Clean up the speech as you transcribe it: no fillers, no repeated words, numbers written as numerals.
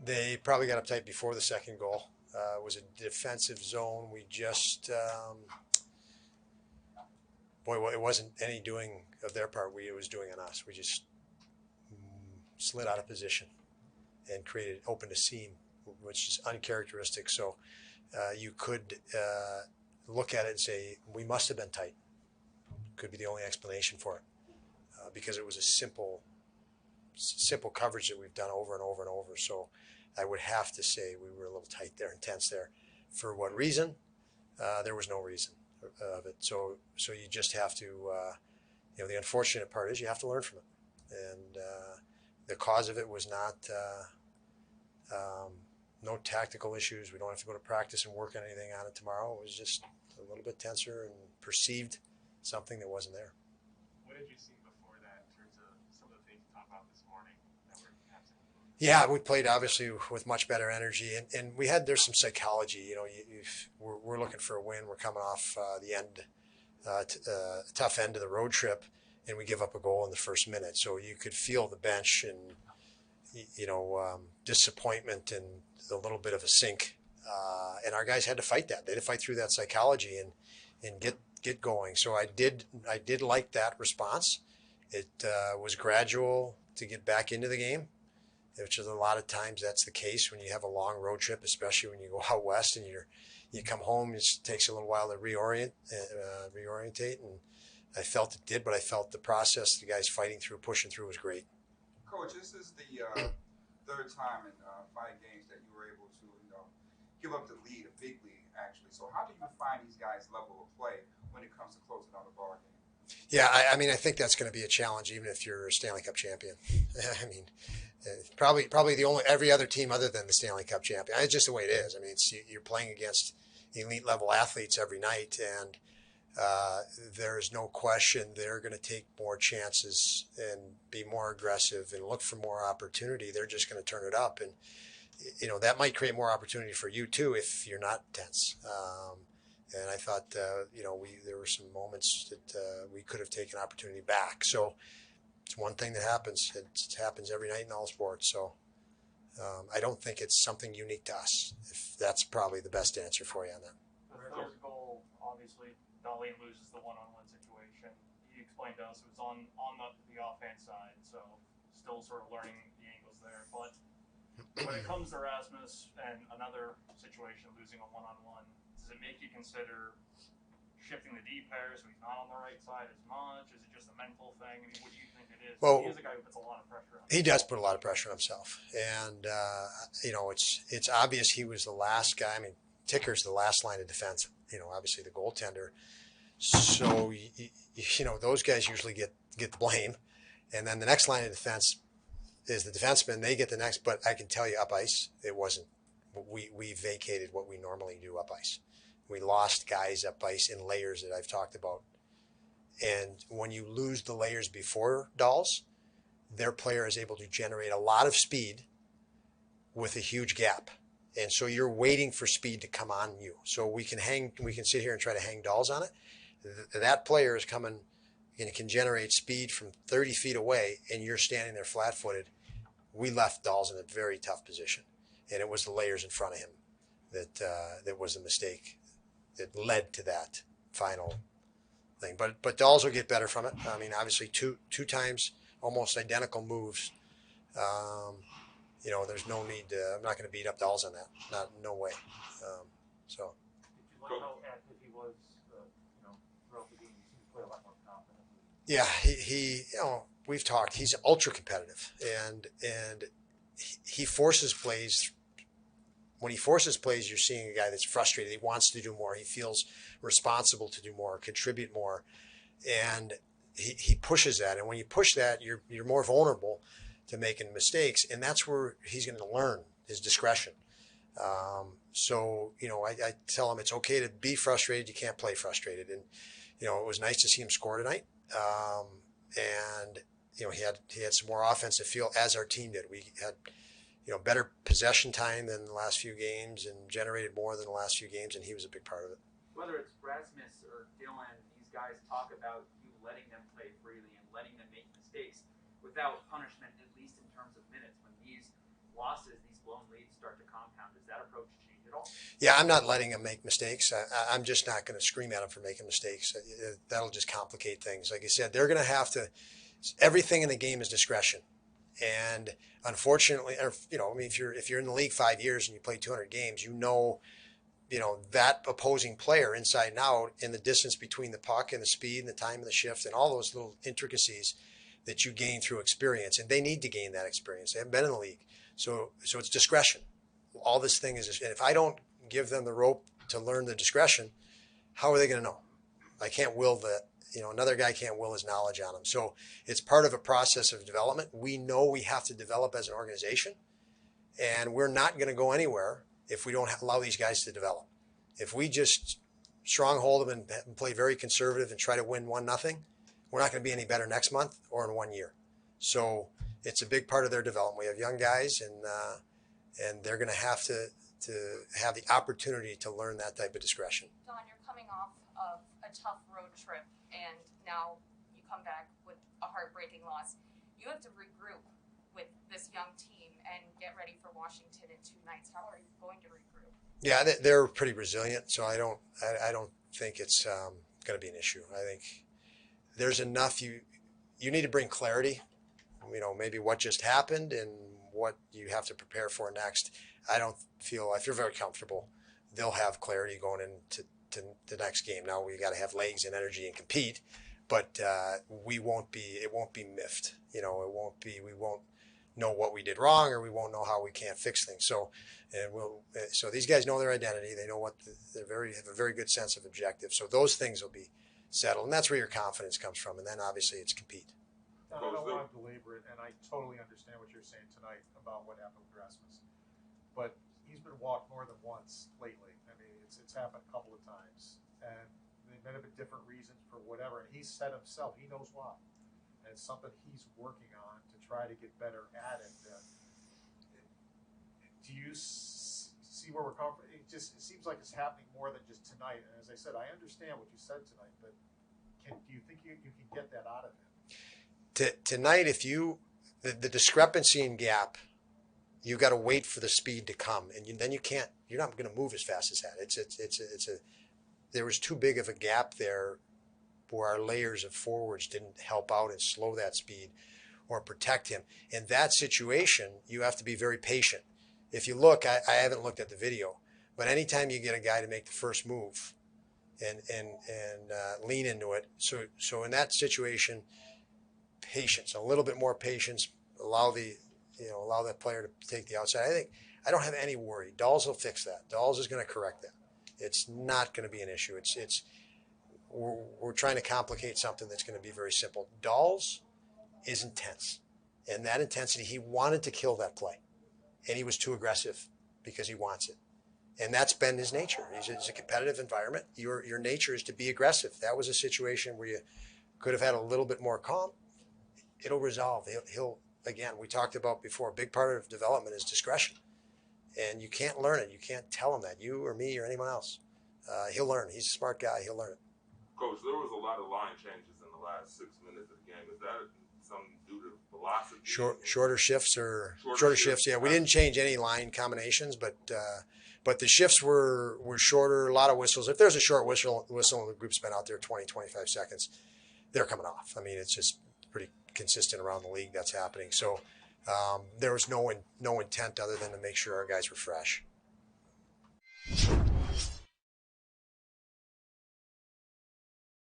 They probably got uptight before the second goal. It was a defensive zone. We just, boy, well, it wasn't any doing of their part. It was doing on us. We just slid out of position and opened a seam, which is uncharacteristic. So you could look at it and say, we must have been tight. Could be the only explanation for it because it was a simple coverage that we've done over and over and over. So I would have to say we were a little tight there, intense there. For what reason? There was no reason of it. So you just have to, the unfortunate part is you have to learn from it. And the cause of it was not no tactical issues. We don't have to go to practice and work on anything on it tomorrow. It was just a little bit tenser and perceived something that wasn't there. What did you see before that in terms of some of the things you talked about this morning that were absent? Yeah, we played obviously with much better energy, and there's some psychology. We're looking for a win. We're coming off the end, tough end of the road trip, and we give up a goal in the first minute. So you could feel the bench and disappointment and a little bit of a sink. And our guys had to fight that. They had to fight through that psychology and get going. So I did like that response. It was gradual to get back into the game, which is a lot of times that's the case when you have a long road trip, especially when you go out west and you come home. It takes a little while to reorientate. And I felt it did, but I felt the process, the guys fighting through, pushing through was great. Coach, this is the third time in 5 games that you were able to give up the lead, a big lead actually. So how do you find these guys' level of play when it comes to closing out a ball game? Yeah, I mean, I think that's going to be a challenge, even if you're a Stanley Cup champion. I mean, probably the only every other team other than the Stanley Cup champion. It's just the way it is. I mean, you're playing against elite level athletes every night, and there's no question they're going to take more chances and be more aggressive and look for more opportunity. They're just going to turn it up, and that might create more opportunity for you too if you're not tense. And I thought, there were some moments that we could have taken opportunity back. So it's one thing that happens. It happens every night in all sports. So I don't think it's something unique to us. If that's probably the best answer for you on that. The third goal, obviously, Darlene loses the one-on-one situation. He explained to us it was on the offhand side, so still sort of learning the angles there. But when it comes to Rasmus and another situation, losing a one-on-one, does it make you consider shifting the D pair so he's not on the right side as much? Is it just a mental thing? I mean, what do you think it is? Well, he is a guy who puts a lot of pressure on himself. He does put a lot of pressure on himself. And, it's obvious he was the last guy. I mean, Ticker's the last line of defense, obviously the goaltender. So, those guys usually get the blame. And then the next line of defense is the defenseman. They get the next. But I can tell you up ice, it wasn't. We vacated what we normally do up ice. We lost guys up ice in layers that I've talked about. And when you lose the layers before Dolls, their player is able to generate a lot of speed with a huge gap. And so you're waiting for speed to come on you. So we can sit here and try to hang Dolls on it. That player is coming and can generate speed from 30 feet away, and you're standing there flat-footed. We left Dolls in a very tough position. And it was the layers in front of him that was a mistake that led to that final thing. But Dolls will get better from it. I mean, obviously two times almost identical moves. There's no need to, I'm not going to beat up Dolls on that. No way. So. Did you like how active he was, throughout the game? He played a lot more confident. Yeah, he we've talked. He's ultra competitive, and he forces plays. When he forces plays, you're seeing a guy that's frustrated. He wants to do more. He feels responsible to do more, contribute more, and he pushes that. And when you push that, you're more vulnerable to making mistakes, and that's where he's going to learn his discretion. I tell him it's okay to be frustrated. You can't play frustrated, and it was nice to see him score tonight. He had some more offensive feel as our team did. We had better possession time than the last few games and generated more than the last few games, and he was a big part of it. Whether it's Rasmus or Dylan, these guys talk about you letting them play freely and letting them make mistakes without punishment, at least in terms of minutes. When these losses, these blown leads start to compound, does that approach change at all? Yeah, I'm not letting them make mistakes. I'm just not going to scream at them for making mistakes. That'll just complicate things. Like I said, they're going to have to. Everything in the game is discretion, and unfortunately, or, I mean, if you're in the league 5 years and you play 200 games, that opposing player inside and out, in the distance between the puck and the speed and the time of the shift and all those little intricacies that you gain through experience, and they need to gain that experience. They haven't been in the league, so it's discretion. All this thing is, and if I don't give them the rope to learn the discretion, how are they going to know? I can't will that. Another guy can't will his knowledge on them. So it's part of a process of development. We know we have to develop as an organization, and we're not going to go anywhere if we don't allow these guys to develop. If we just stronghold them and play very conservative and try to win 1-0, we're not going to be any better next month or in 1 year. So it's a big part of their development. We have young guys, and they're going to have to have the opportunity to learn that type of discretion. Don, you're coming off of a tough road trip, and now you come back with a heartbreaking loss. You have to regroup with this young team and get ready for Washington in 2 nights. How are you going to regroup? Yeah, they're pretty resilient, so I don't think it's going to be an issue. I think there's enough. You need to bring clarity. Maybe what just happened and what you have to prepare for next. I feel very comfortable. They'll have clarity going into the next game. Now we got to have legs and energy and compete, but it won't be miffed. We won't know what we did wrong, or we won't know how we can't fix things. So these guys know their identity. They know have a very good sense of objective. So those things will be settled, and that's where your confidence comes from. And then obviously it's compete. I don't want to belabor it, and I totally understand what you're saying tonight about what happened with Rasmus. But he's been walked more than once lately. I mean, it's happened a couple of times, and they may have been different reasons for whatever. And he said himself, he knows why, and it's something he's working on to try to get better at it. Do you see where we're coming from? It seems like it's happening more than just tonight. And as I said, I understand what you said tonight, but do you think you can get that out of him? Tonight, if the discrepancy in gap, you got to wait for the speed to come, and then you're not going to move as fast as that. There was too big of a gap there where our layers of forwards didn't help out and slow that speed or protect him. In that situation, you have to be very patient. If you look, I haven't looked at the video, but anytime you get a guy to make the first move and lean into it, so in that situation, patience, a little bit more patience, allow that player to take the outside. I don't have any worry. Dolls will fix that. Dolls is going to correct that. It's not going to be an issue. We're trying to complicate something that's going to be very simple. Dolls is intense, and that intensity, he wanted to kill that play, and he was too aggressive because he wants it, and that's been his nature. It's a competitive environment. Your nature is to be aggressive. That was a situation where you could have had a little bit more calm. It'll resolve. He'll again, we talked about before, a big part of development is discretion. And you can't learn it. You can't tell him that, you or me or anyone else. He'll learn. He's a smart guy. He'll learn it. Coach, there was a lot of line changes in the last 6 minutes of the game. Is that something due to velocity? Shorter shifts or shorter shifts. Yeah, we didn't change any line combinations, but the shifts were shorter, a lot of whistles. If there's a short whistle and the group's been out there 20, 25 seconds, they're coming off. I mean, it's just pretty consistent around the league that's happening. So there was no intent other than to make sure our guys were fresh.